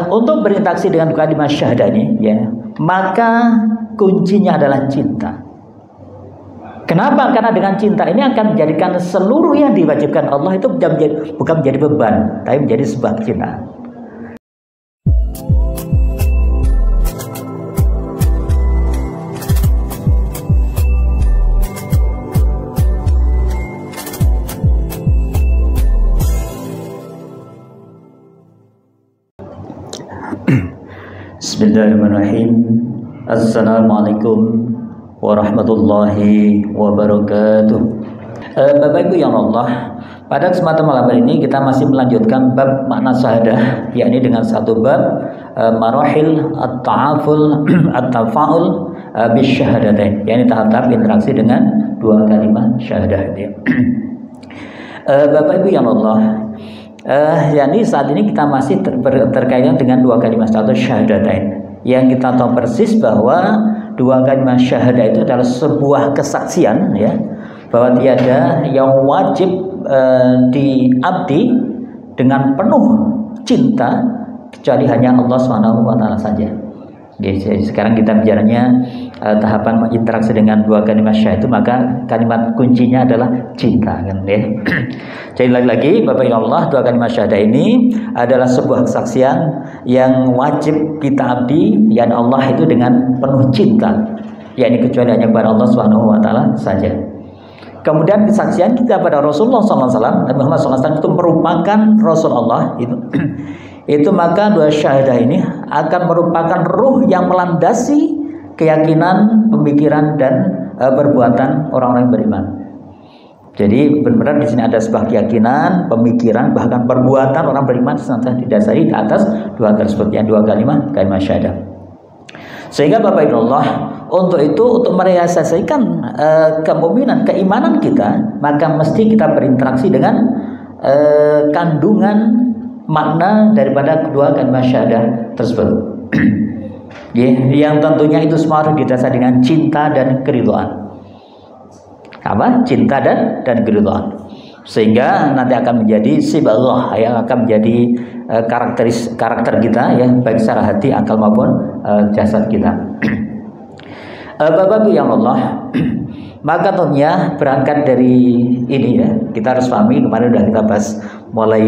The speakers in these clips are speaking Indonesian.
Untuk berinteraksi dengan kalimat syahadah ini, ya, maka kuncinya adalah cinta. Kenapa? Karena dengan cinta ini akan menjadikan seluruh yang diwajibkan Allah itu bukan menjadi beban, tapi menjadi sebuah cinta. Bismillahirrahmanirrahim. Assalamualaikum warahmatullahi wabarakatuh. Bapak Ibu yang Allah, pada kesempatan malam ini kita masih melanjutkan bab makna syahadah, yakni dengan satu bab marahil at-ta'aful at-tafa'ul bisyahadatain, yakni tahap-tahap interaksi dengan dua kalimat syahadah. Bapak Ibu yang Allah, yakni saat ini kita masih terkaitan dengan dua kalimat satu syahadatain, yang kita tahu persis bahwa dua kalimat syahadah itu adalah sebuah kesaksian, ya, bahwa tiada yang wajib diabdi dengan penuh cinta kecuali hanya Allah SWT saja. Jadi sekarang kita bicaranya tahapan interaksi dengan dua kalimat syahadah itu, maka kalimat kuncinya adalah cinta, kan, ya. Jadi lagi-lagi Bapak Ibu Allah, dua kalimat syahadah ini adalah sebuah kesaksian yang wajib kita abdi yang Allah itu dengan penuh cinta, yakni kecuali hanya kepada Allah SWT saja. Kemudian kesaksian kita pada Rasulullah SAW, Nabi Muhammad SAW itu merupakan Rasul Allah itu maka dua syahadah ini akan merupakan ruh yang melandasi keyakinan, pemikiran dan perbuatan orang-orang yang beriman. Jadi benar-benar di sini ada sebuah keyakinan, pemikiran, bahkan perbuatan orang beriman senantiasa didasari di atas dua tersebut, yang dua kalimat syahadah. Sehingga Bapak Ibu Allah, untuk merealisasikan kemukminan, keimanan kita, maka mesti kita berinteraksi dengan kandungan makna daripada kedua kalimat syahadah tersebut. Yang tentunya itu semua harus didasari dengan cinta dan keridhaan. Apa? Cinta dan keridhaan. Sehingga nanti akan menjadi siballah, yang akan menjadi karakter kita, ya, baik secara hati, akal maupun jasad kita. Bapak-Ibu yang Allah, maka tentunya berangkat dari ini, ya, kita harus pahami, kemarin sudah kita bahas mulai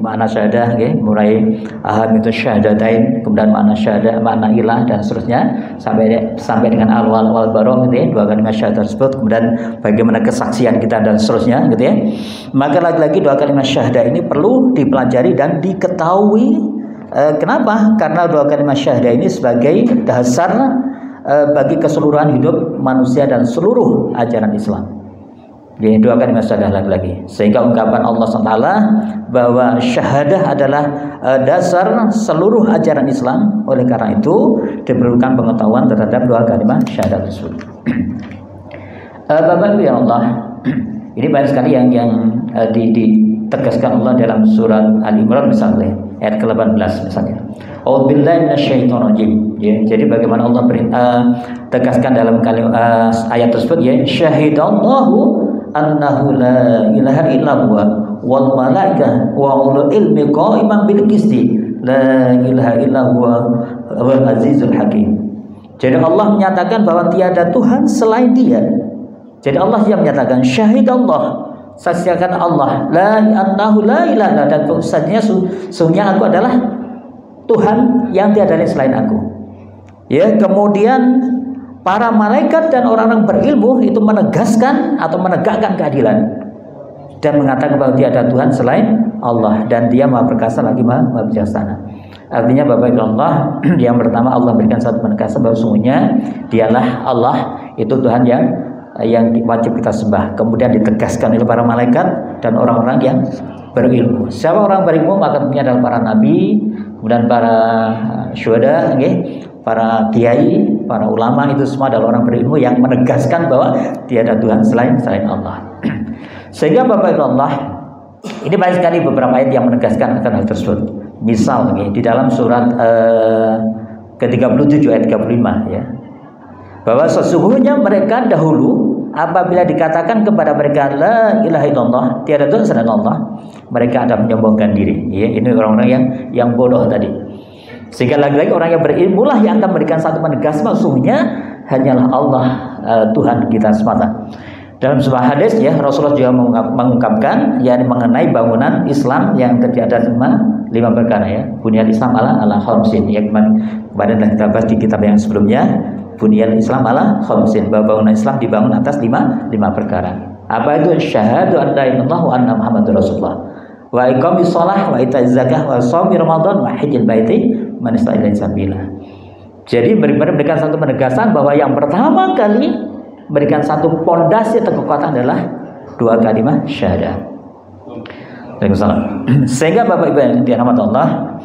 makna syahadah, ya, mulai aham itu syahadatain, kemudian makna syahadah, makna ilah dan seterusnya sampai dengan al-wal barong, gitu, ya, dua kalimat syahadah tersebut, kemudian bagaimana kesaksian kita dan seterusnya, gitu, ya. Maka lagi-lagi dua kalimat syahadah ini perlu dipelajari dan diketahui. Kenapa? Karena dua kalimat syahadah ini sebagai dasar bagi keseluruhan hidup manusia dan seluruh ajaran Islam. Jadi dua kalimat syahadah lagi-lagi, sehingga ungkapan Allah SWT bahwa syahadah adalah dasar seluruh ajaran Islam. Oleh karena itu diperlukan pengetahuan terhadap dua kalimat syahadah tersebut. Bapak Ibu yang Allah, ini banyak sekali yang ditegaskan Allah dalam surat Al-Imran misalnya, ayat ke-18 misalnya. A'udzubillahi minasyaitonirrajim. Ya, jadi bagaimana Allah tegaskan dalam kalimat ayat tersebut, ya, syahidallahu annahu la ilaha illallah wal malaikatu wa ulul ilmi qa'iman bil qisti la ilaha illallah wal azizul hakim. Jadi Allah menyatakan bahwa tiada Tuhan selain Dia. Jadi Allah yang menyatakan syahidallah, saksikan Allah, la annahu la ilaha, dan sesungguhnya aku adalah Tuhan yang tiada lain selain aku. Ya, kemudian para malaikat dan orang-orang berilmu itu menegaskan atau menegakkan keadilan dan mengatakan bahwa tiada Tuhan selain Allah, dan Dia Maha Perkasa lagi Maha Bijaksana. Artinya Bapak Ibu Allah, yang pertama Allah berikan satu penegasan bahwa sungguhnya Dialah Allah, itu Tuhan yang wajib kita sembah. Kemudian ditegaskan oleh para malaikat dan orang-orang yang berilmu. Siapa orang berilmu? Maka tentunya adalah para nabi, kemudian para syuhada, okay, para kiai, para ulama, itu semua adalah orang berilmu yang menegaskan bahwa tiada Tuhan selain Allah. Sehingga Bapak Ibu Allah, ini banyak sekali beberapa ayat yang menegaskan akan hal tersebut. Misal, okay, di dalam surat ke-37 ayat 35, ya, bahwa sesungguhnya mereka dahulu apabila dikatakan kepada mereka la ilaha illallah, tiada Tuhan selain Allah, mereka ada menyombongkan diri. Ya, ini orang-orang yang bodoh tadi. Sehingga lagi-lagi orang yang berilmu lah yang akan memberikan satu penegasan sesungguhnya hanyalah Allah, Tuhan kita semata. Dalam sebuah hadis ya Rasulullah juga mengungkapkan yakni mengenai bangunan Islam yang terdiri atas lima perkara ya. Bunyal Islam ala khamsin ya, kemarin telah kita bahas di kitab yang sebelumnya. Bunyal Islam ala khamsin, bahwa bangunan Islam dibangun atas lima perkara. Apa itu? Syahadu an la ilaha illallah wa anna Muhammadur Rasulullah, wa iqamis shalah, wa itaiz zakah, wa shaumi Ramadan, wa hajjil baiti man istata'a ilaihi sabila. Jadi memberikan satu penegasan bahwa yang pertama kali berikan satu pondasi atau kekuatan adalah dua kalimat syahadat. Waalaikumsalam. Sehingga Bapak Ibu yang dirahmati Allah,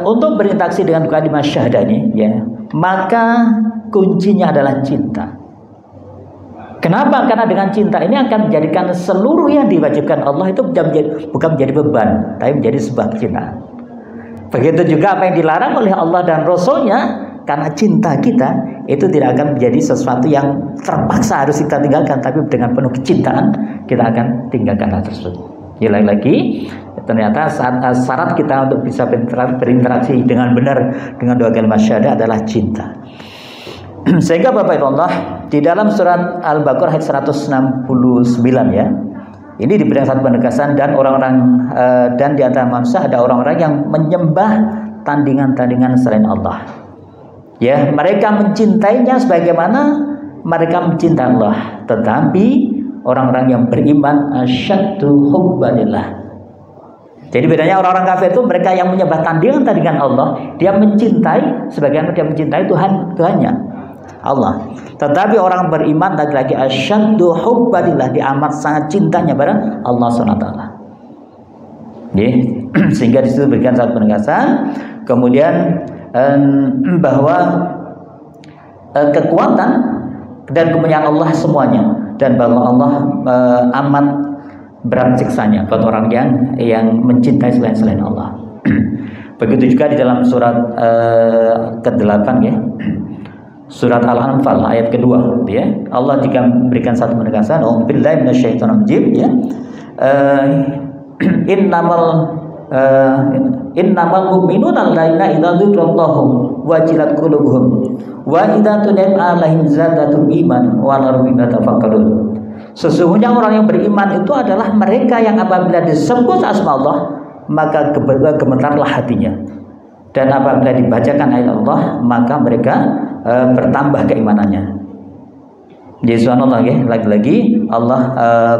untuk berinteraksi dengan kalimat syahadat ini, ya, maka kuncinya adalah cinta. Kenapa? Karena dengan cinta ini akan menjadikan seluruh yang diwajibkan Allah itu bukan menjadi beban, tapi menjadi sebuah kecintaan. Begitu juga apa yang dilarang oleh Allah dan Rasulnya. Karena cinta kita itu tidak akan menjadi sesuatu yang terpaksa harus kita tinggalkan, tapi dengan penuh kecintaan kita akan tinggalkan hal tersebut. Ya, lagi ternyata syarat kita untuk bisa berinteraksi dengan benar dengan dua kalimat syahadat adalah cinta. Sehingga Bapak Ibu Allah, di dalam surat Al-Baqarah ayat 169 ya, ini diberikan satu penegasan dan orang-orang dan di antara manusia ada orang-orang yang menyembah tandingan-tandingan selain Allah. Ya, mereka mencintainya sebagaimana mereka mencintai Allah. Tetapi orang-orang yang beriman asyaddu hubbanillah. Jadi bedanya orang-orang kafir itu mereka yang menyembah tandingan-tandingan Allah, dia mencintai sebagaimana dia mencintai Tuhannya Allah. Tetapi orang beriman lagi-lagi asyaddu hubbanillah, dia amat sangat cintanya pada Allah SWT. Sehingga di situ berikan satu penegasan. Kemudian bahwa kekuatan dan kemuliaan Allah semuanya, dan bahwa Allah amat berat siksanya buat orang yang mencintai selain Allah. Begitu juga di dalam surat ke-8 ya, surat Al-Anfal ayat kedua ya, Allah juga memberikan satu penegasan, billahi minasyaitonir rajim ya, innamal mu'minuna alladzina idza dzikrallahu wajilat qulubuhum wa idza tuliyat 'alaihim zadatul iman wa ala rabbihim yatafakkarun. Sesungguhnya orang yang beriman itu adalah mereka yang apabila disebut asma Allah maka gemetarlah hatinya, dan apabila dibacakan ayat Allah maka mereka bertambah keimanannya. Jadi subhanallah ya, lagi-lagi Allah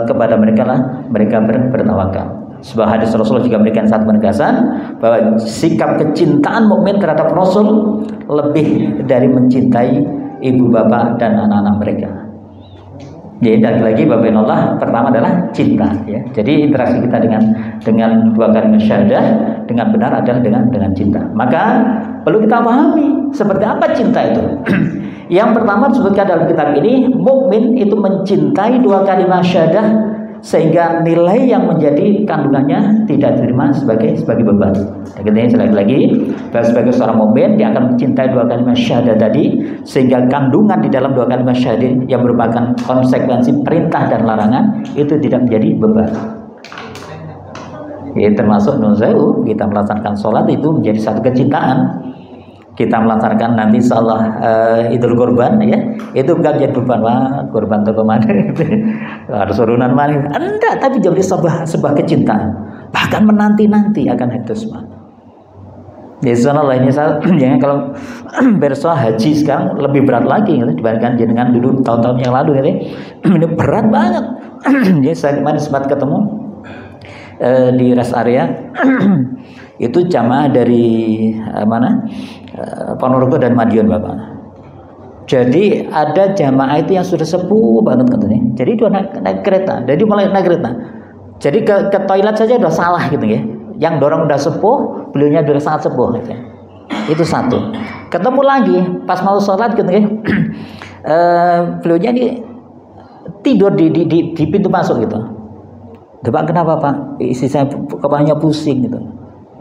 kepada mereka lah mereka bertawakal. Sebuah hadis Rasulullah juga memberikan satu penegasan bahwa sikap kecintaan mukmin terhadap Rasul lebih dari mencintai ibu bapak dan anak-anak mereka. Jadi lagi Bapak Allah, pertama adalah cinta ya. Jadi interaksi kita dengan dua kalimat syahadah dengan benar adalah dengan cinta. Maka perlu kita pahami seperti apa cinta itu. Yang pertama disebutkan dalam kitab ini, mukmin itu mencintai dua kalimat syahadah sehingga nilai yang menjadi kandungannya tidak diterima sebagai beban. Jadi sekali lagi, sebagai seorang mukmin dia akan mencintai dua kalimat syahadat tadi, sehingga kandungan di dalam dua kalimat syahadat yang merupakan konsekuensi perintah dan larangan itu tidak menjadi beban. Ya, termasuk nuzul, kita melaksanakan sholat itu menjadi satu kecintaan. Kita melaksanakan nanti salah Idul Kurban ya, itu bukan jadi beban, wah kurban atau kemana harus urunan mana, enggak, tapi jadi sebuah kecintaan, bahkan menanti-nanti akan itu semua. Jadi subhanallah ini jangan kalau bersoal haji sekarang lebih berat lagi gitu, dibandingkan dengan dulu tahun-tahun yang lalu gitu. Ini berat banget. Jadi saya kemarin sempat ketemu di rest area itu jamaah dari mana? Ponorogo dan Madiun Bapak. Jadi ada jamaah itu yang sudah sepuh banget katanya. Jadi dia naik kereta. Jadi mulai naik kereta. Jadi ke toilet saja udah salah gitu ya. Yang dorong udah sepuh, beliaunya udah sangat sepuh gitu ya. Itu satu. Ketemu lagi pas mau sholat gitu ya. Beliaunya ini tidur di pintu masuk gitu. Pak, kenapa Pak? Istri saya kepalanya pusing gitu.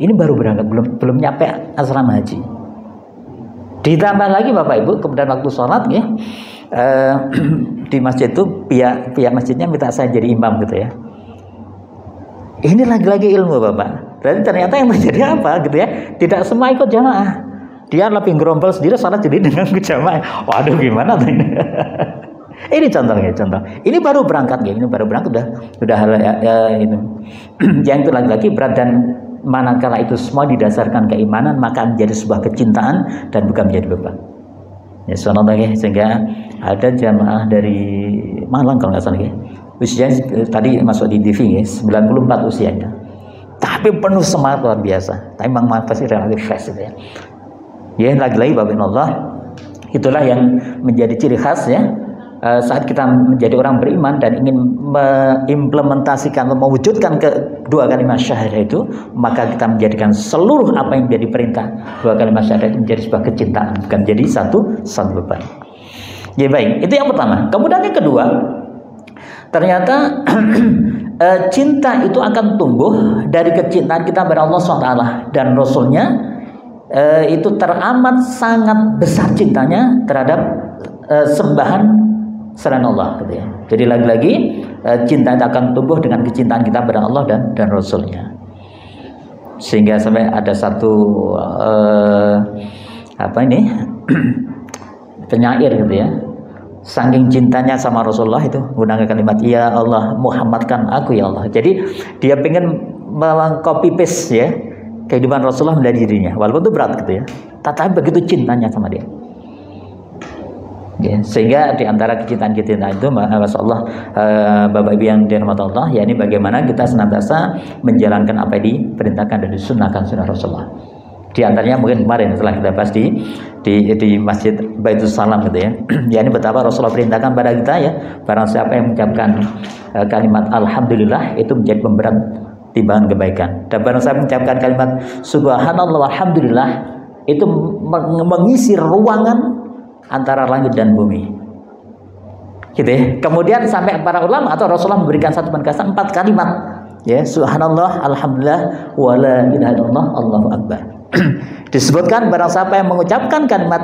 Ini baru berangkat, belum nyampe asrama haji. Ditambah lagi Bapak Ibu, kemudian waktu sholat ya, di masjid itu pihak masjidnya minta saya jadi imam gitu ya. Ini lagi-lagi ilmu Bapak. Dan ternyata yang terjadi apa gitu ya? Tidak semua ikut jamaah. Dia lebih gerombol sendiri, salat jadi dengan jamaah. Waduh, gimana tuh ini? Ini contohnya, contoh. Ini baru berangkat ya, ini baru berangkat udah hal itu. Yang itu lagi-lagi berat, dan manakala itu semua didasarkan keimanan maka menjadi sebuah kecintaan dan bukan menjadi beban. Ya, subhanallah ya, sehingga ada jamaah dari Malang kalau nggak salah ya. Usianya tadi masuk di TV ya, 94 usianya. Tapi penuh semangat luar biasa. Tapi memang pasti relatif fresh itu ya. Ya, lagi-lagi Bapak Allah, itulah yang menjadi ciri khas ya. Saat kita menjadi orang beriman dan ingin mengimplementasikan atau mewujudkan kedua kalimat syahadah itu, maka kita menjadikan seluruh apa yang menjadi perintah dua kalimat syahadah itu menjadi sebuah kecintaan, bukan jadi satu beban. Ya baik, itu yang pertama. Kemudian yang kedua, ternyata cinta itu akan tumbuh dari kecintaan kita kepada Allah SWT dan Rasulnya. Itu teramat sangat besar cintanya terhadap sembahan selain Allah gitu ya. Jadi lagi-lagi cinta itu akan tumbuh dengan kecintaan kita pada Allah dan Rasulnya, sehingga sampai ada satu penyair gitu ya, saking cintanya sama Rasulullah itu gunakan kalimat ya Allah Muhammadkan aku ya Allah. Jadi dia pengen meng-copy paste ya kehidupan Rasulullah menjadi dirinya, walaupun itu berat gitu ya. Tetapi begitu cintanya sama dia. Ya, sehingga di antara kecintaan itu, Masya Allah, Bapak Ibu yang dirahmati Allah, ya ini bagaimana kita senantiasa menjalankan apa yang diperintahkan dan disunahkan sunnah Rasulullah. Di antaranya mungkin kemarin setelah kita bahas di Masjid Baitul Salam gitu ya. Ya ini betapa Rasulullah perintahkan pada kita ya, barang siapa yang mengucapkan kalimat Alhamdulillah itu menjadi pemberat timbangan kebaikan. Dan barang siapa mengucapkan kalimat Subhanallah walhamdulillah itu mengisi ruangan antara langit dan bumi. Gitu ya. Kemudian sampai para ulama atau Rasulullah memberikan satu penegasan 4 kalimat. Ya, Subhanallah, alhamdulillah, wala ilaha illallah, Allahu akbar. Disebutkan barang siapa yang mengucapkan kalimat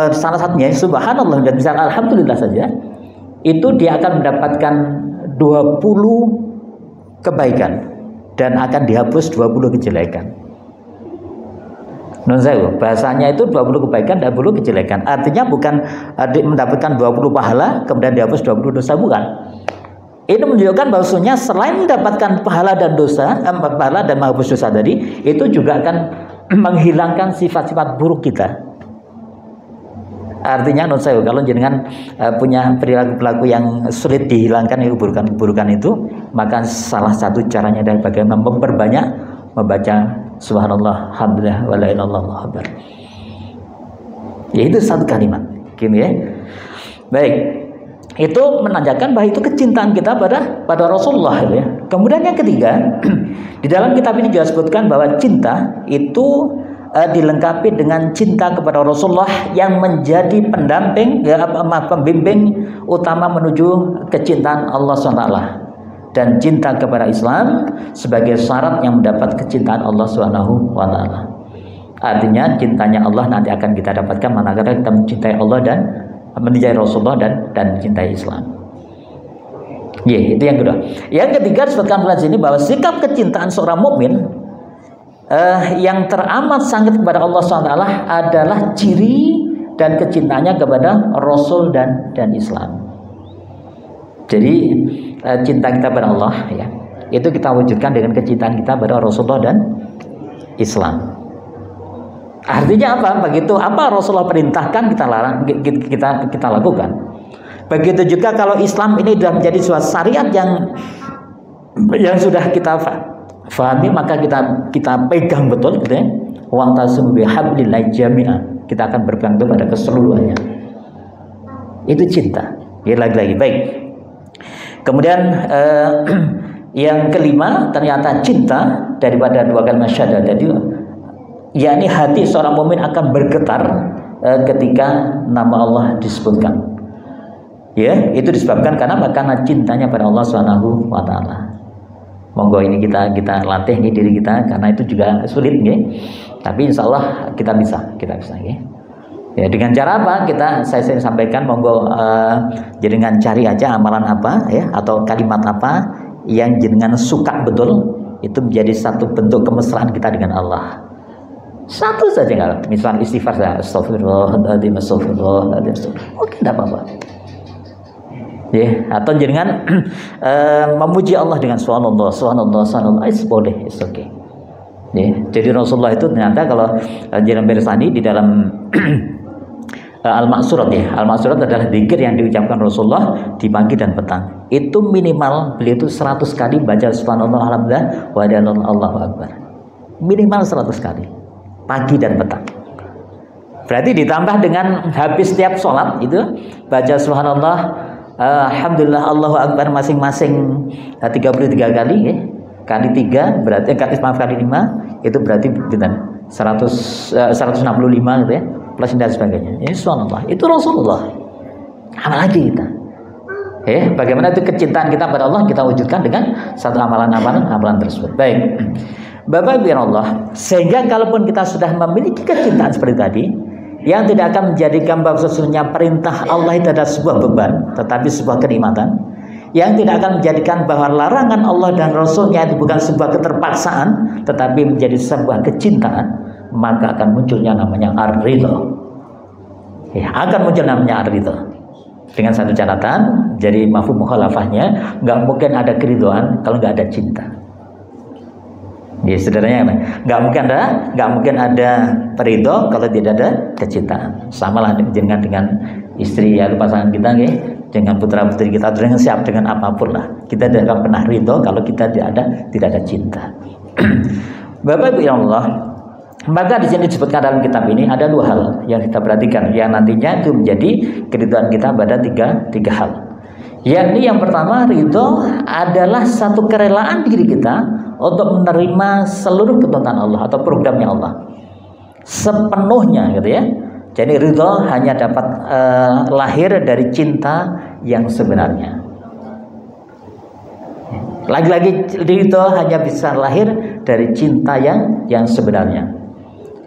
salah satunya Subhanallah dan misalnya alhamdulillah saja, itu dia akan mendapatkan 20 kebaikan dan akan dihapus 20 kejelekan. Nunzayu, bahasanya itu 20 kebaikan dan 20 kejelekan. Artinya bukan mendapatkan 20 pahala kemudian dihapus 20 dosa, bukan. Ini menunjukkan bahwasanya selain mendapatkan pahala dan dosa, pahala dan menghapus dosa tadi, itu juga akan menghilangkan sifat-sifat buruk kita. Artinya Nunzayu, kalau jenengan punya perilaku yang sulit dihilangkan keburukan itu, maka salah satu caranya adalah bagaimana memperbanyak membaca Subhanallah, alhamdulillah, wala ilaha illallah, Allahu akbar. Yaitu satu kalimat, gini ya. Baik, itu menandakan bahwa itu kecintaan kita pada Rasulullah ya. Kemudian yang ketiga, di dalam kitab ini juga disebutkan bahwa cinta itu dilengkapi dengan cinta kepada Rasulullah yang menjadi pendamping ya, pembimbing utama menuju kecintaan Allah SWT. Dan cinta kepada Islam sebagai syarat yang mendapat kecintaan Allah SWT. Artinya cintanya Allah nanti akan kita dapatkan manakala kita mencintai Allah dan mencintai Rasulullah dan mencintai Islam. Ya, itu yang kedua. Yang ketiga disebutkan di sini bahwa sikap kecintaan seorang mukmin yang teramat sangat kepada Allah SWT adalah ciri dan kecintaannya kepada Rasul dan Islam. Jadi cinta kita pada Allah ya, itu kita wujudkan dengan kecintaan kita pada Rasulullah dan Islam. Artinya apa? Begitu apa Rasulullah perintahkan kita larang, kita lakukan. Begitu juga kalau Islam ini sudah menjadi suatu syariat yang sudah kita fahami, maka kita pegang betul gitu ya. Wa tasmu bihablillahi jami'an. Kita akan berpegang pada keseluruhannya. Itu cinta. Ya, lagi-lagi baik. Kemudian yang kelima, ternyata cinta daripada dua kalimat syahadat tadi, yakni hati seorang mukmin akan bergetar ketika nama Allah disebutkan. Ya, itu disebabkan karena cintanya pada Allah Subhanahu wa taala. Monggo ini kita latih nih diri kita, karena itu juga sulit ya. Tapi insya Allah kita bisa ya. Ya, dengan cara apa? Saya sampaikan, monggo jenengan cari aja amalan apa ya, atau kalimat apa yang jenengan suka betul itu menjadi satu bentuk kemesraan kita dengan Allah. Satu saja nggak, misalnya istighfar saja, astagfirullahaladzim, astagfirullahaladzim, oke, tidak apa-apa. Ya, atau jangan memuji Allah dengan subhanallah, subhanallah, subhanallah, itu boleh, it's okay. Ya, jadi Rasulullah itu ternyata kalau jangan bersani di dalam Al-Ma'surat ya. Al-Ma'surat adalah zikir yang diucapkan Rasulullah di pagi dan petang. Itu minimal beliau itu 100 kali baca subhanallah, alhamdulillah, wa Allahu akbar. Minimal 100 kali pagi dan petang. Berarti ditambah dengan habis setiap sholat itu baca subhanallah, alhamdulillah, Allahu akbar masing-masing 33 kali ya. Kali 3 berarti kali 5 itu berarti 165 gitu ya. Plus dan sebagainya. Ini subhanallah. Itu Rasulullah. Apa lagi kita? Bagaimana itu kecintaan kita pada Allah kita wujudkan dengan satu amalan tersebut. Baik. Bapak Ibu Allah, sehingga kalaupun kita sudah memiliki kecintaan seperti tadi, yang tidak akan menjadikan bahwa sesungguhnya perintah Allah itu adalah sebuah beban, tetapi sebuah kenikmatan, yang tidak akan menjadikan bahwa larangan Allah dan Rasulnya itu bukan sebuah keterpaksaan, tetapi menjadi sebuah kecintaan, maka akan munculnya namanya ar-ridha. Akan muncul namanya ar-ridha. Dengan satu catatan, jadi mafhum mukhalafahnya, nggak mungkin ada keridhaan kalau nggak ada cinta. Ya, sederhananya nggak mungkin ada peridho kalau tidak ada kecintaan. Samalah dengan istri atau pasangan kita, ya, dengan putra putri kita, dengan siap dengan apapun lah. Kita tidak akan pernah ridho kalau kita tidak ada cinta. Bapak Ibu yang Allah, maka di sini disebutkan dalam kitab ini ada 2 hal yang kita perhatikan yang nantinya itu menjadi keridhaan kita pada tiga hal. Yakni yang pertama, ridho adalah satu kerelaan diri kita untuk menerima seluruh ketentuan Allah atau programnya Allah sepenuhnya gitu ya. Jadi ridho hanya dapat lahir dari cinta yang sebenarnya. Lagi-lagi ridho hanya bisa lahir dari cinta yang sebenarnya.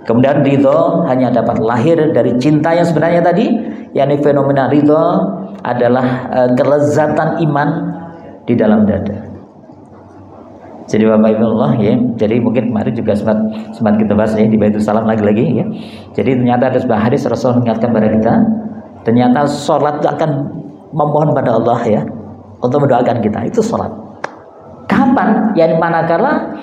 Kemudian ridho hanya dapat lahir dari cinta yang sebenarnya tadi, yakni fenomena ridho adalah kelezatan iman di dalam dada. Jadi Bapak Ibu Allah ya, jadi mungkin kemarin juga sempat kita bahas ya di Baitul Salam lagi-lagi ya. Jadi ternyata ada sebuah hadis Rasul mengingatkan kepada kita, ternyata sholat itu akan memohon pada Allah ya untuk mendoakan kita, itu sholat. Kapan? Ya manakala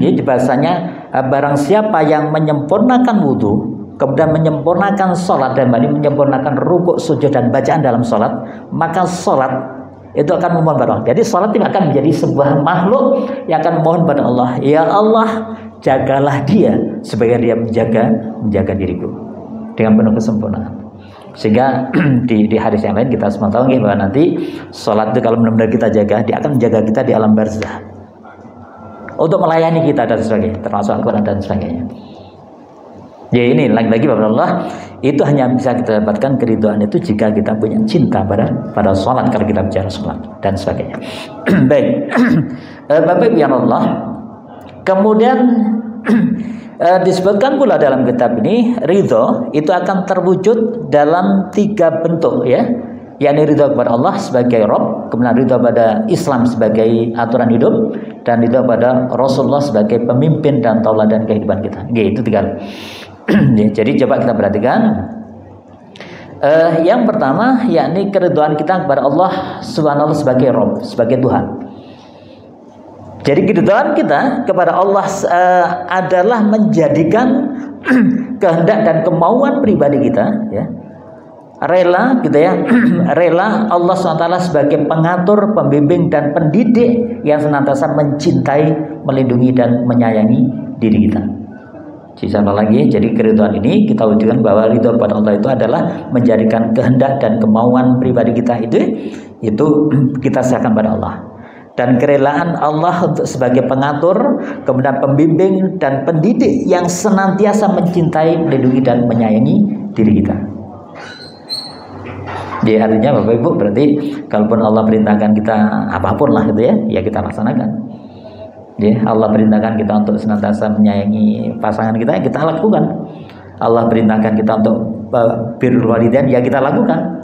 ya bahasanya barang siapa yang menyempurnakan wudhu, kemudian menyempurnakan sholat dan menyempurnakan rukuk, sujud dan bacaan dalam sholat, maka sholat itu akan memohon pada Allah. Jadi sholat itu akan menjadi sebuah makhluk yang akan memohon pada Allah, ya Allah jagalah dia supaya dia menjaga diriku dengan penuh kesempurnaan. Sehingga di hadis yang lain kita semua tahu bahwa nanti sholat itu kalau benar-benar kita jaga, dia akan menjaga kita di alam barzah untuk melayani kita dan sebagainya, termasuk Al-Quran dan sebagainya. Ya ini lagi-lagi Bapak Allah, itu hanya bisa kita dapatkan keridhaan itu jika kita punya cinta pada sholat, kalau kita bicara sholat dan sebagainya. Baik, Bapak Ibu yang Allah, kemudian disebutkan pula dalam kitab ini ridho itu akan terwujud dalam 3 bentuk ya, yakni ridho kepada Allah sebagai Rabb, kemudian ridho pada Islam sebagai aturan hidup, dan ridho pada Rasulullah sebagai pemimpin dan tauladan kehidupan kita. Itu 3. Jadi coba kita perhatikan. Yang pertama yakni keridhaan kita kepada Allah Subhanahu sebagai Rabb, sebagai Tuhan. Jadi keridhaan kita kepada Allah adalah menjadikan kehendak dan kemauan pribadi kita ya, rela gitu ya, rela Allah SWT sebagai pengatur, pembimbing dan pendidik yang senantiasa mencintai, melindungi dan menyayangi diri kita. Sama lagi, jadi keridhaan ini kita wujudkan bahwa ridho pada Allah itu adalah menjadikan kehendak dan kemauan pribadi kita itu kita serahkan pada Allah, dan kerelaan Allah untuk sebagai pengatur, kemudian pembimbing dan pendidik yang senantiasa mencintai, melindungi dan menyayangi diri kita. Jadi artinya Bapak Ibu, berarti kalaupun Allah perintahkan kita apapun lah gitu ya kita laksanakan. Ya, Allah perintahkan kita untuk senantiasa menyayangi pasangan kita, ya kita lakukan. Allah perintahkan kita untuk birrul walidain, ya kita lakukan.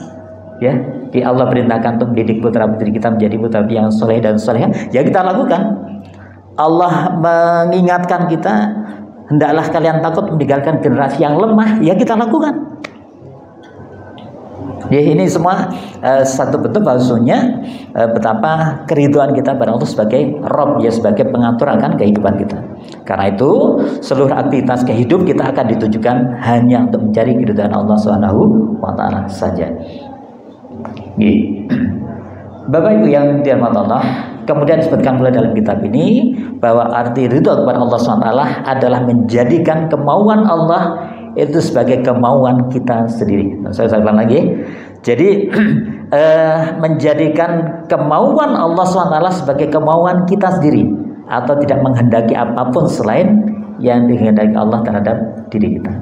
Ya, Allah perintahkan untuk mendidik putra putri kita menjadi putra yang soleh dan solehah, ya kita lakukan. Allah mengingatkan kita, hendaklah kalian takut meninggalkan generasi yang lemah, ya kita lakukan. Ya, ini semua satu bentuk bahwasanya betapa keriduan kita pada Allah sebagai Rabb, ya, sebagai pengatur akan kehidupan kita. Karena itu seluruh aktivitas kehidupan kita akan ditujukan hanya untuk mencari keriduan Allah Subhanahu wa taala saja. Bapak Ibu yang dirahmati Allah, kemudian disebutkan pula dalam kitab ini bahwa arti ridho kepada Allah SWT adalah menjadikan kemauan Allah itu sebagai kemauan kita sendiri. Saya ulang lagi. Jadi menjadikan kemauan Allah SWT sebagai kemauan kita sendiri, atau tidak menghendaki apapun selain yang dihendaki Allah terhadap diri kita.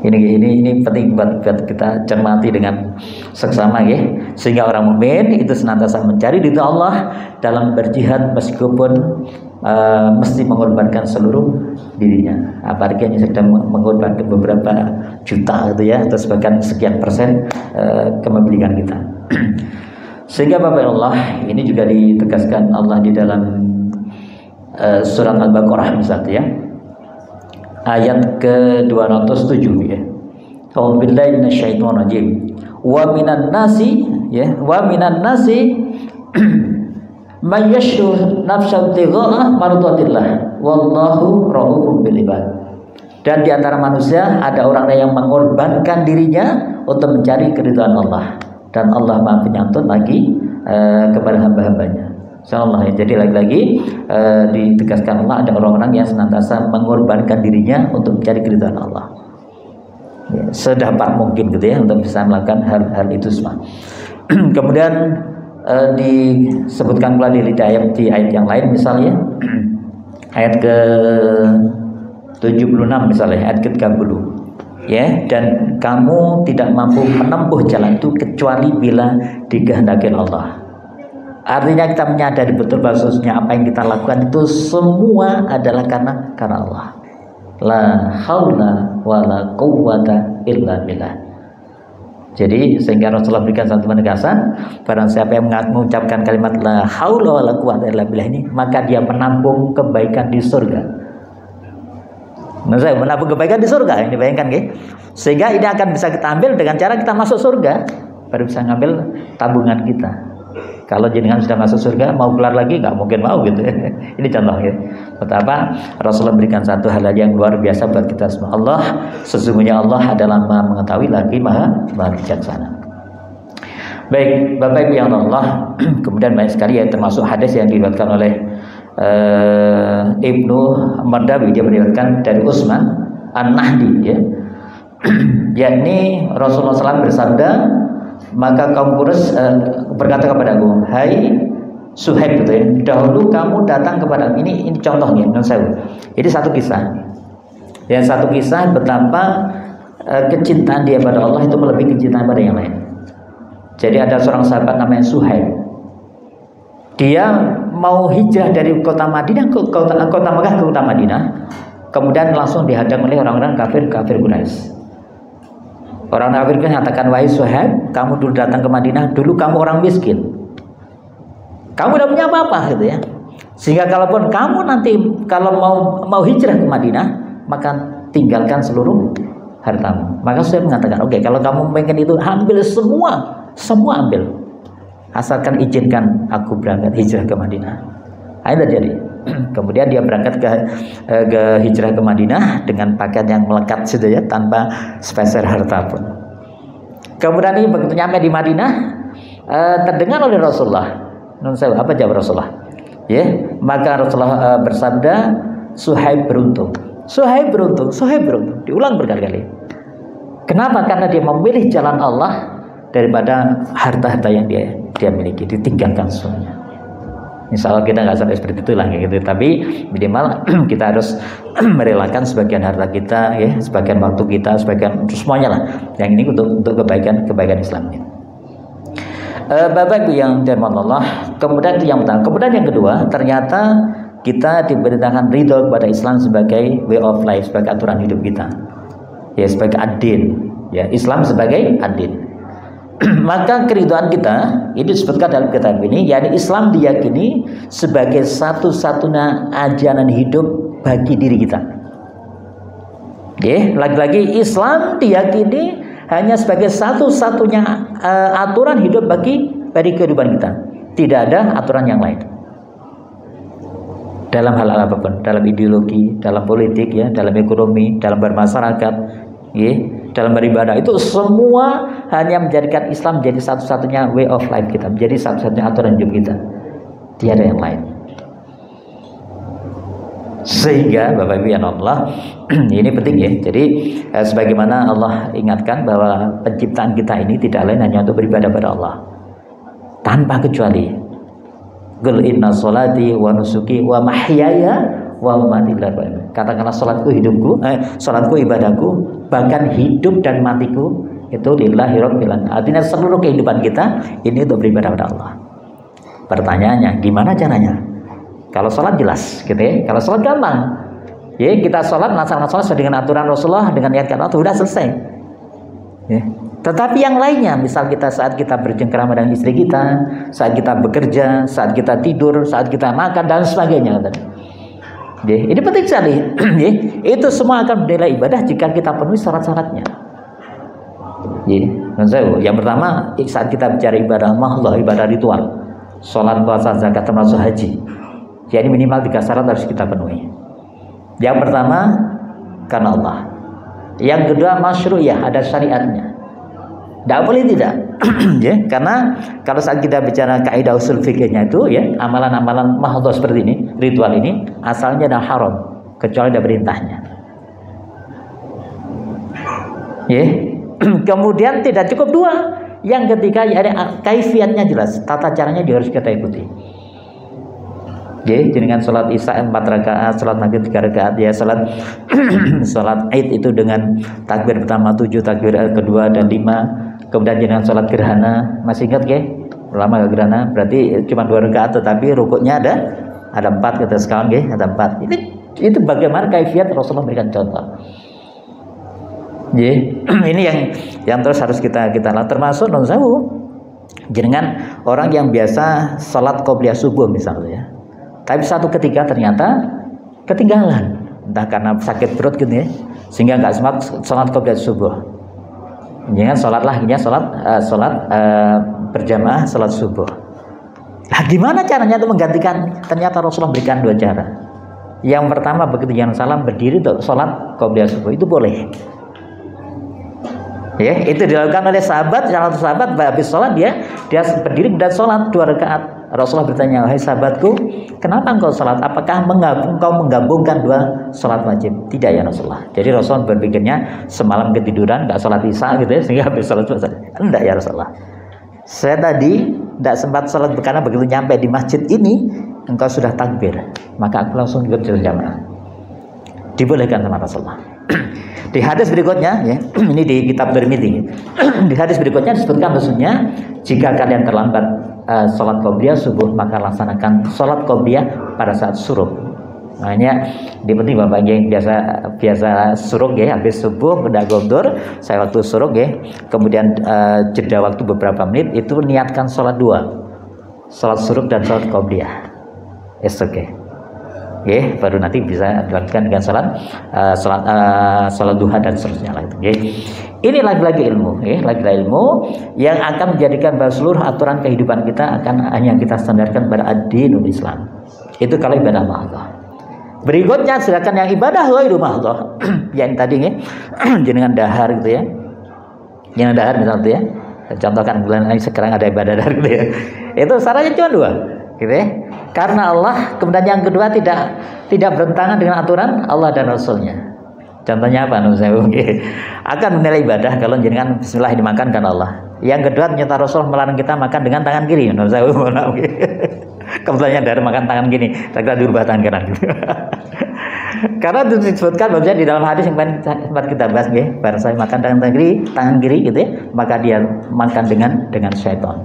Ini penting buat kita cermati dengan seksama, ya. Sehingga orang mukmin itu senantiasa mencari ridha Allah dalam berjihad, meskipun mesti mengorbankan seluruh dirinya. Apalagi hanya sedang mengorbankan beberapa juta gitu, ya, atau sekian persen kepemilikan kita. Sehingga Bapak Allah, ini juga ditegaskan Allah di dalam surat Al-Baqarah misalnya, ya, ayat ke-207, ya. A'udzubillahi minasyaitonirrajim. Wa minan nasi, ya, wa minan nasi may yashru nafsahu tigha'a mardatillah wallahu raufun bil ibad. Dan di antara manusia ada orang yang mengorbankan dirinya untuk mencari keridhaan Allah, dan Allah Maha Penyantun lagi kepada hamba-hambanya. Insyaallah, ya. Jadi lagi-lagi ditegaskan Allah ada orang-orang yang senantiasa mengorbankan dirinya untuk mencari keridhaan Allah, ya, sedapat mungkin gitu, ya, untuk bisa melakukan hal itu semua. Kemudian disebutkan pula di ayat yang lain, misalnya ayat ke-76 misalnya, ayat ke-30, ya, dan kamu tidak mampu menempuh jalan itu kecuali bila dikehendaki Allah. Artinya kita menyadari betul bahwasanya apa yang kita lakukan itu semua adalah karena Allah. La haula wala quwwata illa billah. Jadi sehingga Rasulullah berikan satu penegasan, barang siapa yang mengucapkan kalimat la haula wala quwwata illa billah ini, maka dia menampung kebaikan di surga. Nah, saya menampung kebaikan di surga, ini bayangkan, ya. Sehingga ini akan bisa kita ambil dengan cara kita masuk surga, baru bisa ngambil tabungan kita. Kalau jenengan sudah masuk surga, mau keluar lagi nggak mungkin mau, gitu. Ini contohnya betapa Rasulullah memberikan satu hal yang luar biasa buat kita semua. Sesungguhnya Allah adalah Maha mengetahui lagi Maha bijaksana. Baik, Bapak Ibu yang Allah, kemudian banyak sekali, ya, termasuk hadis yang diriwayatkan oleh Ibnu Mardawi, dia meriwayatkan dari Utsman An-Nahdi, ya. Yakni Rasulullah SAW bersabda, maka kaum Quraisy berkata kepadaku, hai Suhaib, gitu, ya, dahulu kamu datang kepada ini contohnya, ini satu kisah, ya, satu kisah betapa kecintaan dia pada Allah itu melebihi kecintaan pada yang lain. Jadi ada seorang sahabat namanya Suhaib, dia mau hijrah dari kota Madinah ke kota Mekah ke kota Madinah, kemudian langsung dihadang oleh orang-orang kafir Quraisy. Orang kafir mengatakan, wahai Suhaib, kamu dulu datang ke Madinah, dulu kamu orang miskin, kamu tidak punya apa-apa, gitu, ya. Sehingga kalaupun kamu nanti kalau mau hijrah ke Madinah, maka tinggalkan seluruh hartamu. Maka Suhaib mengatakan, oke, kalau kamu pengen itu, ambil semua ambil, asalkan izinkan aku berangkat hijrah ke Madinah. Akhirnya terjadi. Kemudian dia berangkat ke hijrah ke Madinah dengan pakaian yang melekat, gitu, ya, tanpa sepeser harta pun. Kemudian ini begitu nyampe di Madinah, terdengar oleh Rasulullah. Apa jawab Rasulullah? Ya, maka Rasulullah bersabda, Suhaib beruntung, Suhaib beruntung, Suhaib beruntung. Diulang berkali-kali. Kenapa? Karena dia memilih jalan Allah daripada harta-harta yang dia miliki, ditinggalkan semuanya. Insya Allah kita nggak sampai seperti itulah, gitu. Tapi minimal kita harus merelakan sebagian harta kita, ya, sebagian waktu kita, sebagian semuanya lah. Yang ini untuk kebaikan Islam ini. Bapak Ibu yang dirahmati Allah, kemudian itu yang pertama. Kemudian yang kedua, ternyata kita diberitakan ridho kepada Islam sebagai way of life, sebagai aturan hidup kita, ya, sebagai ad-din, ya, Islam sebagai ad-din. Maka keridhaan kita ini disebutkan dalam kitab ini, yakni Islam diyakini sebagai satu-satunya ajaran hidup bagi diri kita. Lagi-lagi Islam diyakini hanya sebagai satu-satunya aturan hidup bagi kehidupan kita. Tidak ada aturan yang lain. Dalam hal apapun, dalam ideologi, dalam politik, ya, dalam ekonomi, dalam bermasyarakat, ya, dalam beribadah, itu semua hanya menjadikan Islam menjadi satu-satunya way of life kita, menjadi satu-satunya aturan hidup kita. Tiada yang lain. Sehingga Bapak Ibu yang Allah, ini penting ya. Jadi sebagaimana Allah ingatkan bahwa penciptaan kita ini tidak lain hanya untuk beribadah pada Allah, tanpa kecuali. Qul inna sholati wa nusuki wa mahyaya wa mamati lillahi. Katakanlah salatku hidupku, salatku ibadahku, bahkan hidup dan matiku itu lillahi rabbil alamin. Artinya seluruh kehidupan kita ini untuk beribadah pada Allah. Pertanyaannya, gimana caranya? Kalau sholat jelas, gitu ya. Kalau sholat gampang, ya kita sholat, melaksanakan sholat sesuai dengan aturan Rasulullah, dengan niat kata sudah selesai. Ya. Tetapi yang lainnya, misal kita saat kita bercengkerama dengan istri kita, saat kita bekerja, saat kita tidur, saat kita makan dan sebagainya. Ya, ini penting sekali. Ya, itu semua akan bernilai ibadah jika kita penuhi syarat-syaratnya. Ya, yang pertama, saat kita bicara ibadah Allah, ibadah ritual, sholat, puasa, zakat, termasuk haji. Jadi minimal 3 syarat harus kita penuhi. Yang pertama, karena Allah. Yang kedua, masyru'iyah, ada syariatnya. Tidak boleh tidak. Ya, karena kalau saat kita bicara kaidah usul fikihnya itu, ya, amalan-amalan mahdhah seperti ini, ritual ini, asalnya adalah haram, kecuali ada perintahnya. Ya. Kemudian tidak cukup 2. Yang ketiga, ya, ada kaifiatnya jelas, tata caranya juga harus kita ikuti. Ya, dengan sholat isya 4 rakaat, sholat maghrib 3 rakaat, ya, sholat id itu dengan takbir pertama 7, takbir kedua dan 5, kemudian dengan sholat gerhana, masih ingat ya? Lama gak gerhana, berarti cuma 2 rakaat, tetapi rukuknya ada 4 kita sekarang ya, ada 4. Itu bagaimana kaifiat Rasulullah berikan contoh. Ya, ini yang terus harus kita lakukan, termasuk non-sawu, dengan orang yang biasa sholat qobliyah subuh misalnya, ya. Tapi satu ketika ternyata ketinggalan, entah karena sakit perut gitu ya, sehingga nggak sempat sholat qobliyah subuh. Jangan sholat berjamaah sholat subuh. Nah, gimana caranya itu menggantikan? Ternyata Rasulullah berikan 2 cara. Yang pertama, begitu yang salam berdiri untuk sholat qobliyah subuh, itu boleh. Ya, itu dilakukan oleh sahabat. Salah satu sahabat habis sholat dia berdiri dan sholat 2 rakaat. Rasulullah bertanya, "Wahai sahabatku, kenapa engkau sholat? Apakah engkau menggabungkan 2 sholat wajib?" "Tidak ya Rasulullah." Jadi Rasulullah berpikirnya semalam ketiduran, nggak sholat isya gitu ya, sehingga habis sholat. "Enggak ya Rasulullah, saya tadi tidak sempat sholat karena begitu nyampe di masjid ini engkau sudah takbir, maka aku langsung ikut berjamaah." Dibolehkan sama Rasulullah. Di hadis berikutnya, ya, ini di kitab Tirmidzi. Di hadis berikutnya disebutkan maksudnya, jika kalian terlambat sholat qobliyah subuh, maka laksanakan sholat qobliyah pada saat suruh. Makanya di penting Bapak yang biasa suruh ya, habis subuh benda gondor, saya waktu suruh ya, kemudian jeda waktu beberapa menit itu niatkan sholat 2, sholat suruh dan sholat qobliyah. It's okay. Okay, baru nanti bisa dilakukan dengan sholat duha dan seterusnya lah itu. Okay. Ini lagi-lagi ilmu, lagi-lagi ilmu yang akan menjadikan bahwa seluruh aturan kehidupan kita akan hanya kita standarkan pada ad-dinul Islam. Itu kalau ibadah mahdhah. Berikutnya silakan yang ibadah ghairu mahdhah. Yang tadi jenengan dahar gitu ya. Jenengan dahar misalnya ya. Contohkan bulan ini sekarang ada ibadah dahar gitu ya. Itu syaratnya cuma 2. Gitu ya. Karena Allah, kemudian yang kedua tidak bertentangan dengan aturan Allah dan Rasulnya. Contohnya apa? Akan menilai ibadah kalau jenengan bismillah dimakan karena Allah. Yang kedua ternyata Rasulullah melarang kita makan dengan tangan kiri. Kebetulan dari makan tangan gini, tak dirubah tangan kanan. Karena itu disebutkan bahwa di dalam hadis yang sempat kita bahas, barang saya makan dengan tangan kiri gitu ya, maka dia makan dengan syaitan.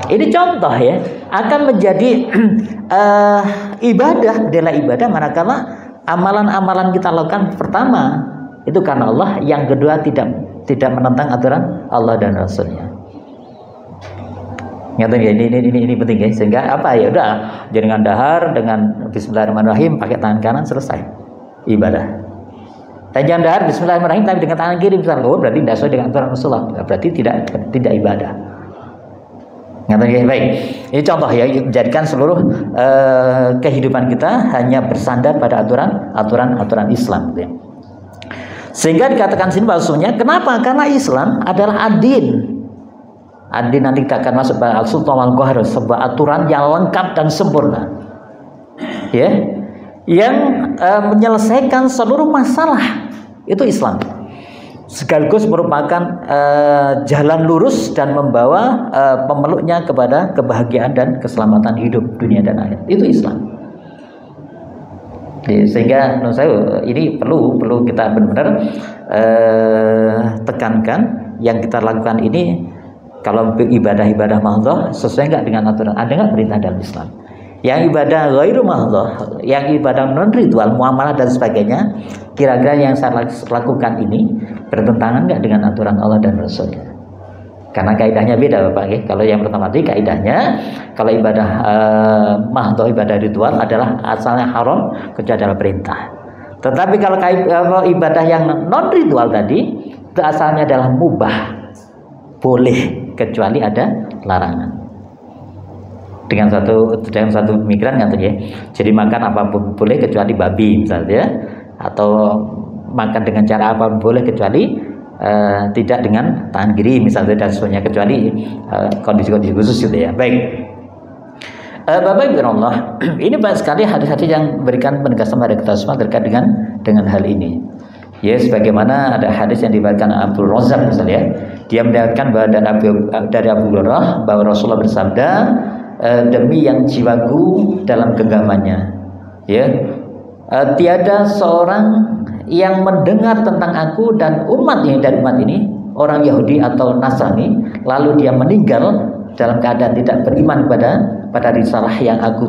Ini contoh ya, akan menjadi ibadah, adalah ibadah manakala amalan-amalan kita lakukan pertama itu karena Allah, yang kedua tidak tidak menentang aturan Allah dan Rasulnya. Ngerti ya, ini penting ya. Sehingga apa ya udah dengan dahar dengan bismillahirrahmanirrahim pakai tangan kanan selesai ibadah. Dan jangan dahar bismillahirrahmanirrahim tapi dengan tangan kiri misalnya, oh berarti tidak sesuai dengan aturan Rasulullah, berarti tidak ibadah. Ngerti ya? Baik. Ini contoh ya, menjadikan seluruh kehidupan kita hanya bersandar pada aturan Islam gitu ya. Sehingga dikatakan sini bahwasanya kenapa? Karena Islam adalah adin. Adin nanti kita akan masuk pada al-sultan wal-qahar, sebuah aturan yang lengkap dan sempurna. Ya. Yang menyelesaikan seluruh masalah. Itu Islam. Sekaligus merupakan jalan lurus dan membawa pemeluknya kepada kebahagiaan dan keselamatan hidup dunia dan akhirat. Itu Islam. Sehingga menurut saya ini perlu kita benar-benar tekankan yang kita lakukan ini. Kalau ibadah mahdhah sesuai enggak dengan aturan, ada enggak perintah dalam Islam? Yang ibadah ghairu mahdhah, yang ibadah non ritual, muamalah dan sebagainya, kira-kira yang saya lakukan ini bertentangan enggak dengan aturan Allah dan Rasulnya? Karena kaidahnya beda Bapak ya. Kalau yang pertama tadi kaidahnya kalau ibadah mahdhah, ibadah ritual adalah asalnya haram kecuali dalam perintah. Tetapi kalau ibadah yang non ritual tadi itu asalnya adalah mubah, boleh kecuali ada larangan. Dengan satu pemikiran kan ya. Jadi makan apapun boleh kecuali babi misalnya, atau makan dengan cara apapun boleh kecuali tidak dengan tangan kiri misalnya dan sebagainya, kecuali kondisi-kondisi khusus gitu ya. Baik. Bapak Ibu Allah, ini banyak sekali hadis-hadis yang memberikan penegasan pada kita semua terkait dengan hal ini. Ya, sebagaimana ada hadis yang diriwayatkan Abdul Razak misalnya, dia mendapatkan bahwa dari Abu Hurairah bahwa Rasulullah bersabda, demi yang jiwaku dalam genggamannya, ya, tiada seorang yang mendengar tentang aku dan umat ini, orang Yahudi atau Nasrani, lalu dia meninggal dalam keadaan tidak beriman pada risalah yang aku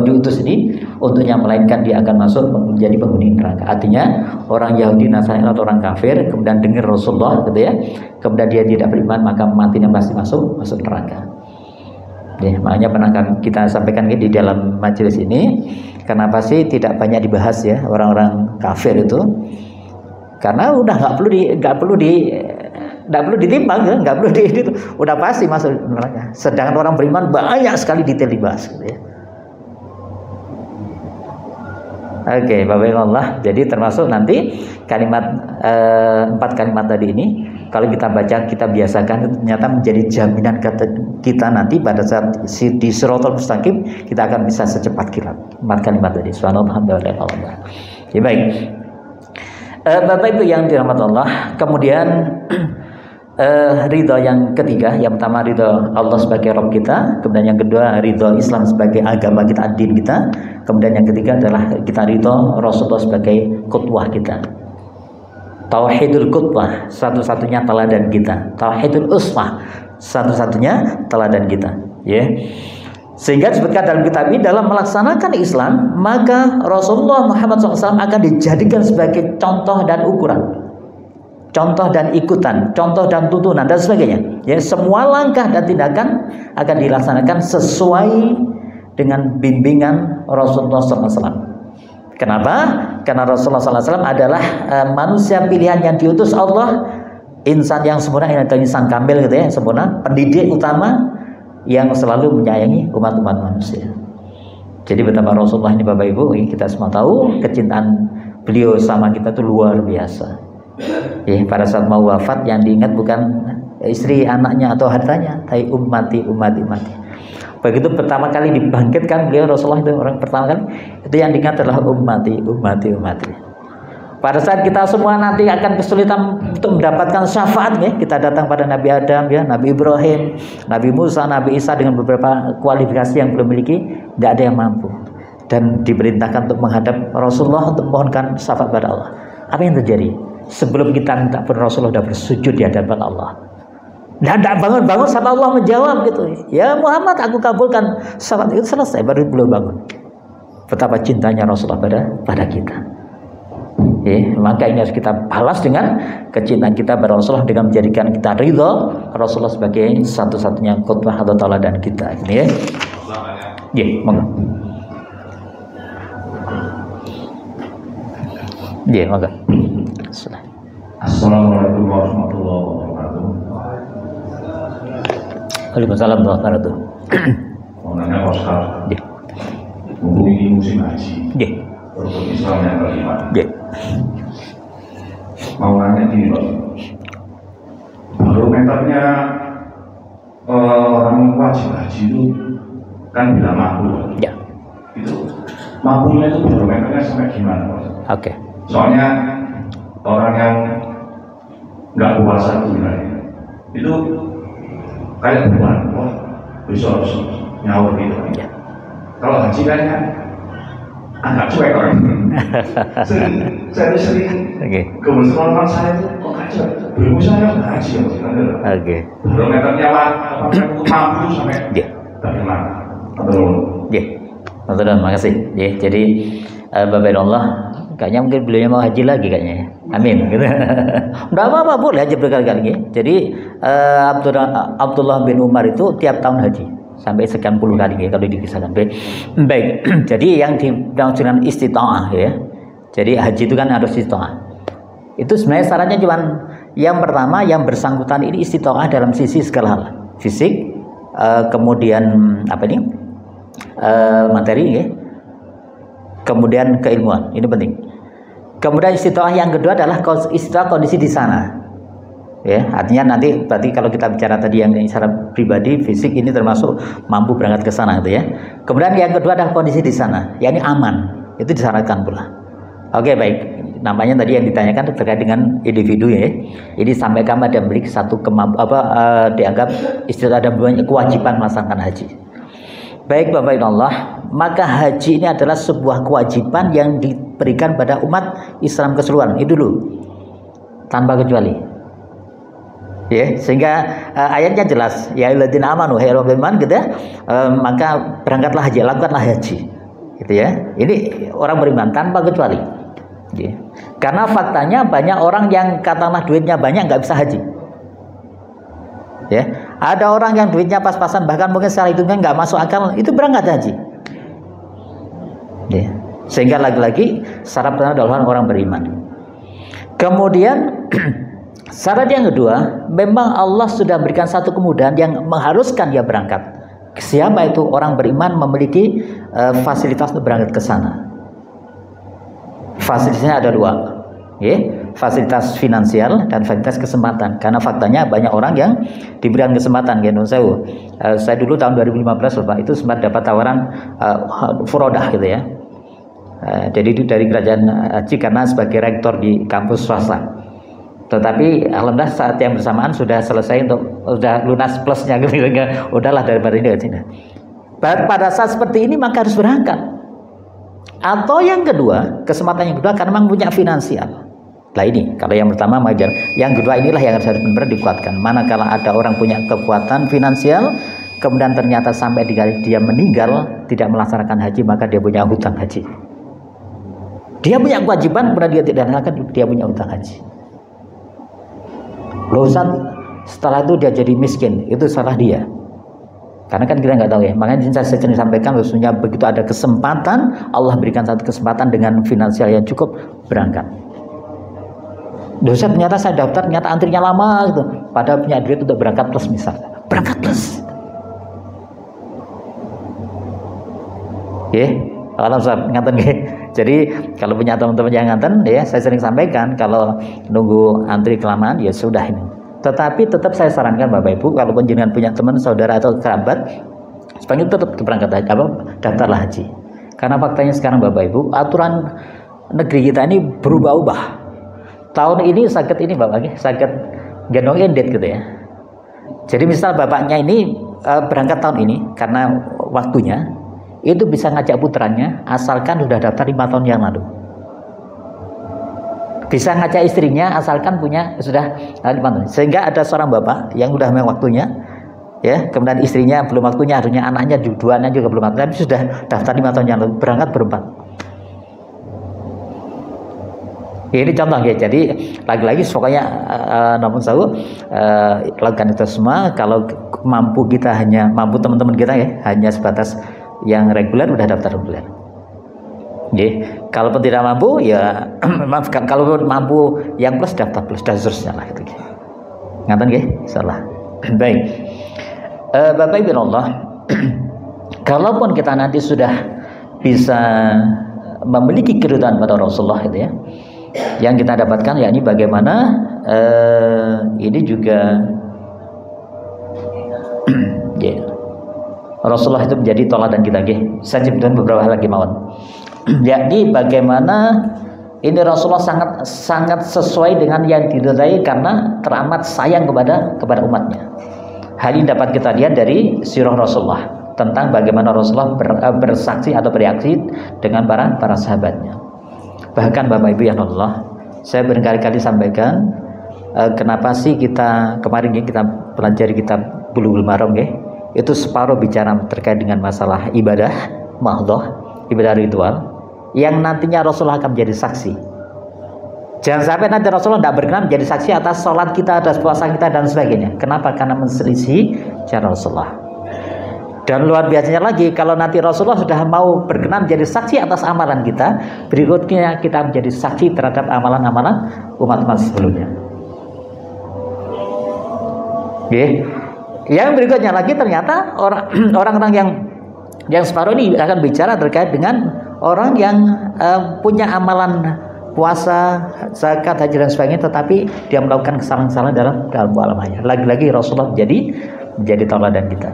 diutus ini untuknya, melainkan dia akan masuk menjadi penghuni neraka. Artinya orang Yahudi, Nasrani atau orang kafir kemudian dengar Rasulullah gitu ya, kemudian dia tidak beriman, maka matinya pasti masuk neraka. Ya, makanya pernah kita sampaikan di dalam majelis ini, kenapa sih tidak banyak dibahas ya orang-orang kafir itu? Karena udah nggak perlu ditimbang, ya, nggak perlu itu, udah pasti masuk neraka. Sedangkan orang beriman banyak sekali detail dibahas, gitu ya. Oke, Bapak Ibu Allah. Jadi termasuk nanti kalimat 4 kalimat tadi ini, kalau kita baca, kita biasakan, ternyata menjadi jaminan kita nanti pada saat di Shirathul Mustaqim kita akan bisa secepat kilat. 4 kalimat tadi. Subhanallah, alhamdulillah. Ya, baik. Bapak Ibu yang dirahmati Allah, kemudian ridho yang ketiga, yang pertama ridho Allah sebagai Rabb kita, kemudian yang kedua ridho Islam sebagai agama kita, din kita, kemudian yang ketiga adalah kita ridho Rasulullah sebagai qudwah kita. Tauhidul qudwah, satu-satunya teladan kita. Tauhidul uswah, satu-satunya teladan kita, ya. Sehingga disebutkan dalam kitab ini, dalam melaksanakan Islam, maka Rasulullah Muhammad SAW akan dijadikan sebagai contoh dan ukuran, contoh dan ikutan, contoh dan tuntunan dan sebagainya. Ya, semua langkah dan tindakan akan dilaksanakan sesuai dengan bimbingan Rasulullah SAW. Kenapa? Karena Rasulullah SAW adalah manusia pilihan yang diutus Allah, insan yang sempurna, insan kamil gitu ya, sempurna, pendidik utama yang selalu menyayangi umat-umat manusia. Jadi betapa Rasulullah ini Bapak Ibu, kita semua tahu kecintaan beliau sama kita itu luar biasa. Ya, pada saat mau wafat yang diingat bukan istri, anaknya atau hartanya, tapi ummati. Begitu pertama kali dibangkitkan beliau, Rasulullah itu orang pertama kali itu yang diingat adalah ummati. Pada saat kita semua nanti akan kesulitan untuk mendapatkan syafaat, ya, kita datang pada Nabi Adam, ya, Nabi Ibrahim, Nabi Musa, Nabi Isa dengan beberapa kualifikasi yang belum miliki, tidak ada yang mampu. Dan diperintahkan untuk menghadap Rasulullah untuk mohonkan syafaat pada Allah. Apa yang terjadi? Sebelum kita minta pun Rasulullah sudah bersujud di hadapan Allah. Dan tidak bangun-bangun sampai Allah menjawab gitu. Ya Muhammad, aku kabulkan syafaat itu, selesai baru belum bangun. Betapa cintanya Rasulullah pada kita. Ya, maka ini harus kita balas dengan kecintaan kita pada Rasulullah dengan menjadikan kita ridho Rasulullah sebagai satu-satunya qudwah atau tauladan kita. Gitu ya. Ya, monggo. Ya, monggo. Assalamualaikum warahmatullahi wabarakatuh. Waalaikumsalam warahmatullahi wabarakatuh. Mau nanya Oscar. Ya. Mumpung ini musim haji. Ya. Rukun Islam yang kelima. Ya. Mau nanya gini Pak. Barometernya orang wajib haji itu kan bila makbul. Ya. Itu makbulnya itu barometernya sampai gimana Pak? Oke. Soalnya orang yang nggak puasa itu kayak bukan, wah besok harus nyaur gitu. Ya. Kalau haji kan agak cuek orang. Saya sering kebetulan saya itu kok kacau. Belum saya haji ya maksudnya. Oke. Barometernya apa itu mampu sampai bagaimana? Atau ya. Terima kasih. Ya, jadi Bapak Allah kayaknya mungkin beliau mau haji lagi kayaknya. Amin. Gitu. Enggak apa-apa, boleh haji berkali-kali. Jadi Abdullah bin Umar itu tiap tahun haji sampai sekian puluh kali ya kalau dikisahkan. Baik. Jadi yang dengan istita'ah ya. Jadi haji itu kan harus istita'ah. Itu sebenarnya syaratnya cuma yang pertama yang bersangkutan ini istita'ah dalam sisi segala hal. Fisik, kemudian apa ini? Materi ya. Kemudian keilmuan, ini penting. Kemudian istita'ah yang kedua adalah istita'ah kondisi di sana. Ya, artinya nanti berarti kalau kita bicara tadi yang secara pribadi fisik ini termasuk mampu berangkat ke sana gitu ya. Kemudian yang kedua adalah kondisi di sana, yakni aman. Itu disyaratkan pula. Oke, baik. Namanya tadi yang ditanyakan terkait dengan individu ya. Ini sampai kamu ada memiliki satu dianggap istita'ah ada kewajiban melaksanakan haji. Baik Bapak Ibu Allah, maka haji ini adalah sebuah kewajiban yang diberikan pada umat Islam keseluruhan. Itu dulu, tanpa kecuali. Ya, sehingga ayatnya jelas, ya alladzina amanu hai orang beriman gitu ya. Maka berangkatlah haji, lakukanlah haji. Gitu ya. Ini orang beriman tanpa kecuali. Ya. Karena faktanya banyak orang yang katakanlah duitnya banyak nggak bisa haji. Ya, ada orang yang duitnya pas-pasan bahkan mungkin secara hitungan nggak masuk akal itu berangkat haji. Ya. Sehingga lagi-lagi syarat pertama adalah orang beriman. Kemudian syarat yang kedua, memang Allah sudah berikan satu kemudahan yang mengharuskan dia berangkat. Siapa itu orang beriman memiliki fasilitas untuk berangkat ke sana. Fasilitasnya ada dua. Ya, fasilitas finansial dan fasilitas kesempatan. Karena faktanya banyak orang yang diberikan kesempatan. Saya dulu tahun 2015 Pak, itu sempat dapat tawaran furodah gitu ya. Jadi itu dari kerajaan haji karena sebagai rektor di kampus swasta. Tetapi alhamdulillah saat yang bersamaan sudah selesai sudah lunas plusnya gitu. Udahlah daripada ini. Pada saat seperti ini maka harus berangkat. Atau yang kedua, kesempatan yang kedua karena memang punya finansial. Nah ini, kalau yang pertama majar, yang kedua inilah yang harus benar-benar dikuatkan. Manakala ada orang punya kekuatan finansial, kemudian ternyata sampai dia meninggal tidak melaksanakan haji, maka dia punya hutang haji. Dia punya kewajiban, kemudian dia tidak melaksanakan, dia punya hutang haji. Loh Ustaz, setelah itu dia jadi miskin, itu salah dia. Karena kan kita nggak tahu ya, makanya saya sering sampaikan maksudnya begitu ada kesempatan, Allah berikan satu kesempatan dengan finansial yang cukup, berangkat. Dosa ternyata saya daftar, ternyata antrinya lama gitu. Padahal punya duit untuk berangkat plus misalnya. Berangkat plus. Ya, kalau Ustaz ngaten nggih. Jadi kalau punya teman-teman yang ngaten ya, saya sering sampaikan kalau nunggu antri kelamaan ya sudah ini. Tetapi tetap saya sarankan Bapak Ibu, kalaupun jenengan punya teman, saudara atau kerabat, sebaiknya tetap berangkat haji, daftarlah haji. Karena faktanya sekarang Bapak Ibu, aturan negeri kita ini berubah-ubah. Tahun ini sakit ini bapaknya sakit gendong endet gitu ya. Jadi misal bapaknya ini berangkat tahun ini karena waktunya itu bisa ngajak putranya asalkan sudah daftar 5 tahun yang lalu. Bisa ngajak istrinya asalkan punya sudah 5 tahun. Sehingga ada seorang bapak yang sudah memang waktunya ya, kemudian istrinya belum waktunya, harusnya anaknya duanya juga belum waktunya, tapi sudah daftar 5 tahun yang lalu, berangkat berempat. Ini contoh ya. Jadi lagi-lagi pokoknya namun tahu lakukan itu semua. Kalau mampu kita mampu teman-teman kita ya hanya sebatas yang reguler udah daftar reguler. Kalaupun tidak mampu ya maafkan. Kalau mampu yang plus daftar plus dan seterusnya lah itu. Ngaten nggih? Insyaallah. Baik. Bapak Ibu Allah, kalaupun kita nanti sudah bisa memiliki keridhaan pada Rasulullah itu ya, yang kita dapatkan yakni bagaimana ini juga Rasulullah itu menjadi toladan kita saya ciptakan beberapa hal lagi mawon. Yakni bagaimana ini Rasulullah sangat sesuai dengan yang diridhai karena teramat sayang kepada umatnya. Hal ini dapat kita lihat dari sirah Rasulullah tentang bagaimana Rasulullah bersaksi atau bereaksi dengan para sahabatnya. Bahkan Bapak Ibu yang Allah, saya berkali-kali sampaikan kenapa sih kita kemarin kita pelajari kitab Bulughul Maram itu separuh bicara terkait dengan masalah ibadah mahdhah, ibadah ritual yang nantinya Rasulullah akan menjadi saksi. Jangan sampai nanti Rasulullah tidak berkenan menjadi saksi atas sholat kita, atas puasa kita dan sebagainya. Kenapa? Karena menselisih cara Rasulullah. Dan luar biasanya lagi, kalau nanti Rasulullah sudah mau berkenan menjadi saksi atas amalan kita, berikutnya kita menjadi saksi terhadap amalan-amalan umat-umat sebelumnya. Yang berikutnya lagi ternyata orang-orang yang separuh ini akan bicara terkait dengan orang yang punya amalan puasa, zakat, haji dan sebagainya, tetapi dia melakukan kesalahan-kesalahan dalam alamanya. Lagi-lagi Rasulullah menjadi tauladan kita.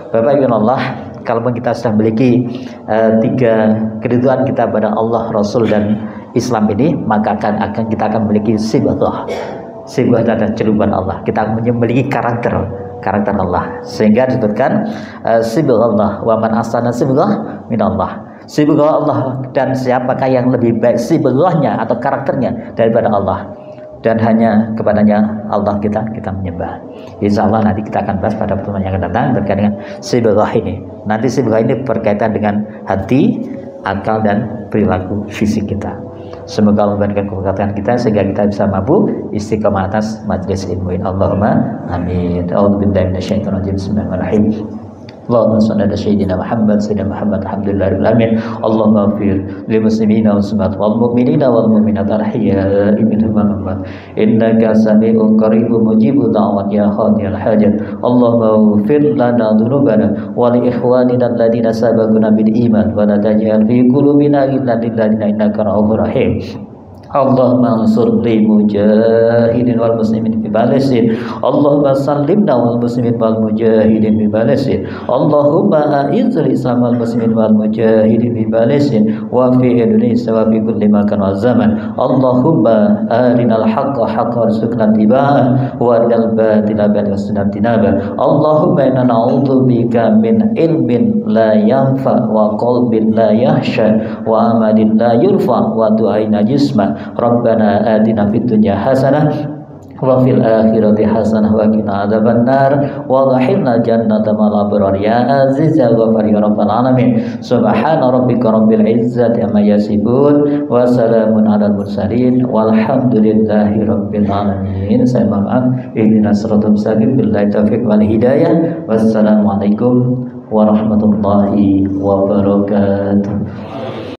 Bapak Ibu Allah, kalau kita sudah memiliki 3 keridhaan kita pada Allah, Rasul dan Islam ini, maka kita akan memiliki sibghah. Sibghah adalah celuban Allah. Kita akan memiliki karakter Allah. Sehingga disebutkan sibghah Allah wa man ahsana sibghah min Allah. Sibghah Allah, dan siapakah yang lebih baik sibghahnya atau karakternya daripada Allah, dan hanya kepadanya Allah kita menyembah. Insya Allah nanti kita akan bahas pada pertemuan yang akan datang terkait dengan sibghah ini. Nanti sibghah ini berkaitan dengan hati, akal dan perilaku fisik kita. Semoga Allah memberikan keberkatan kita sehingga kita bisa mampu istiqomah atas majlis ilmu ini. Allahumma amin. A'udzubillahi minasyaitonir rajim. Bismillahirrahmanirrahim. Allahumma shalli ala sayyidina Muhammad alhamdulillahirabbil alamin. Allahumma ighfir lil muslimina wal muslimat wal mu'minina wal mu'minat al-ahya'i minhum amwat innaka sami'un qaribun mujibud da'wat ya qadiyal hajat. Allahumma ighfir lana dhunubana wa li ikhwanina alladhina sabaquna bil iman wa la taj'al fi qulubina ghillan lil ladzina innaka ra'ufur rahim. Allahumma ansur lil mujahidin wal muslimin fi Palestin. Allahumma sallimna wal muslimin wal mujahidin fi Palestin. Allahumma a'izzil Islam wal muslimin wal mujahidin fi Palestin wa fi Indonesia wa fi kulli makan wa zaman. Allahumma arinal haqqa haqqan warzuqna ittiba'ah wa arinal batila batilan warzuqna ijtinabah. Allahumma inna na'udzubika min ilmin la yanfa wa qalbin la yahsha wa amalin la yurfa wa du'ain najisma. Rabbana atina fid dunya hasanah wa fil akhirati hasanah wa qina adzabannar wa adkhilna jannata ma'al abrar ya aziz ya ghafar ya rabbal alamin. Subhana rabbika rabbil izzati amma yasifun wa salamun alal mursalin walhamdulillahi rabbil alamin. Saya maaf, ihdinas siratal mustaqim billahi taufiq wal hidayah. Wassalamualaikum warahmatullahi wabarakatuh.